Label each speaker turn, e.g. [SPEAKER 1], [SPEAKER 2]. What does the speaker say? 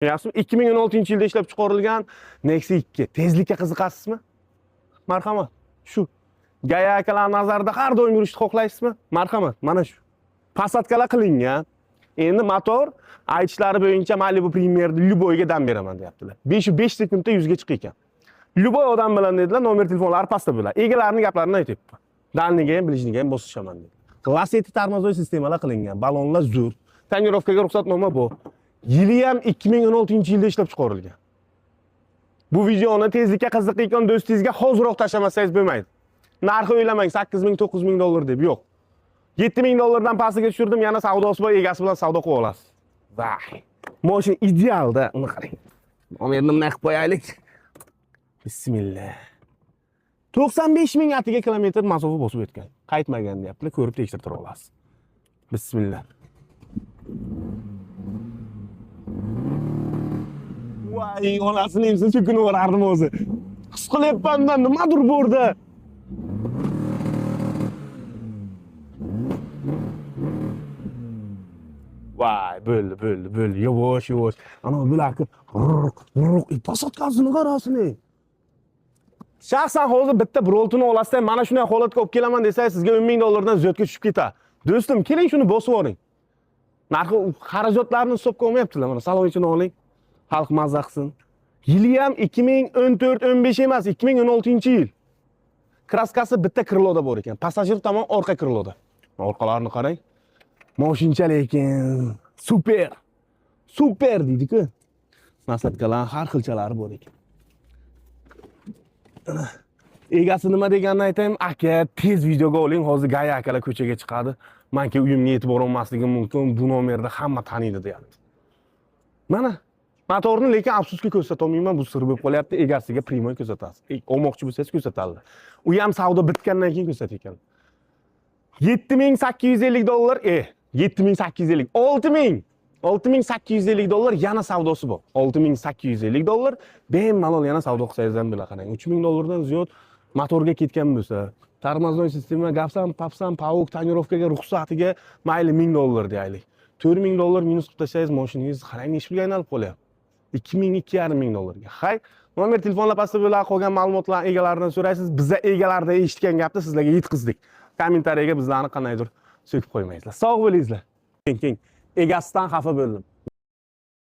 [SPEAKER 1] Yaxshimi? 2016-yilda ishlab chiqarilgan Nexia 2. Tezlikka qiziqasizmi? Marhamat. Shu. Gayakalar nazarida har doim yurishni xohlaysizmi? Marhamat, mana shu. Посадкаlar qilingan. Endi motor aytishlari bo'yicha Malibu Premier'da Lyuboyga dam beraman deyaptilar. 5 sekundda 100 ga chiqar ekan. Lyuboy odam bilan dedilar, nomer telefonlari pastda bo'ladi. Egalarining gaplarini aytyapman. Dalniga ham, bilishniga ham bosishaman dedi. Lasseti tormozoy sistemalar qilingan, balonlar zo'r. Tonirovkaga ruxsatnoma bor. Yili ham 2016-yilda ishlab chiqarilgan. Bu videoni tezlikka qiziqayotgan do'stingizga hoziroq tashlamasangiz bo'lmaydi. Narxi o'ylamang, 8000, 9000 dollar deb, yo'q. 7000 dollardan pastiga tushirdim, yana savdosi bor, egasi bilan savdo qilib olasiz. Vay. Mashina idealda, uni qarang. Nomerni nima qilib qo'yaylik? Bismillah. 95000 atiga kilometr masofa bosib o'tgan. Qaytmagan deyaptilar, ko'rib tekshirib olasiz. Bismillah. Vay, onasining siz chukuni o'rardim o'zi. His qilyapman-da, nimadir borda. Vay, bo'ldi. Yavaş. Ana bularga pasatkasini qarasini. Shaxsan hozir bitta broltini olasizdan, mana shunday holatga olib kelaman desangiz, sizga 10000 dollardan ziyodga tushib ketadi. Do'stim, keling shuni bosib oling. Narxi xarajatlarni hisobga olmayaptilar. Mana salon ichini oling. Xalq mazza qilsin. Yili ham 2014-15 emas, 2016-yil. Kraskasi bitta kriloda bor ekan. Passajir tomon orqa kriloda. Orqalarini qarang. Moshincha lekin super deydi-ku. Nasatkalar har xilchalari bor ekan. Egasi nima deganini aytaymi? Aka, tez videoga oling, hozir Gaya akalar ko'chaga chiqadi. Menga uyimga yetib bora olmasligim mumkin. Bu nomerda hamma taniydi deyapti. Mana motorni lekin afsuski ko'rsata olmayman, bu sir bo'lib qolyapti. Egasiga primoy ko'rsatasiz. Olmoqchi bo'lsangiz ko'rsatadilar. U ham savdo bitgandan keyin ko'rsatar ekan. 7850 dollar, 7850, 6850 dollar yana savdosi bor. 6850 dollar bemalol yana savdo qilsangiz ham bo'la qarang. 3000 dollardan ziyod motorga ketgan bo'lsa, tormozoy sistema, papsan, pavuk, tonirovkaga ruxsatiga mayli 1000 dollar deylik. 4000 dollar minus qilib tashlasangiz, mashinangiz qarang nechga aylanib qolyapti. 2000-2500 dollarga. Hay, nomer telefonlar pastda bo'lib qolgan ma'lumotlar egalaridan so'raysiz. Biz egalarda eshitgan gapni sizlarga yetkazdik. Kommentariyaga bizlarni qanaydir so'kib qo'ymaysizlar. Sog' bo'lingizlar. Keng. Egasidan xafa bo'ldim.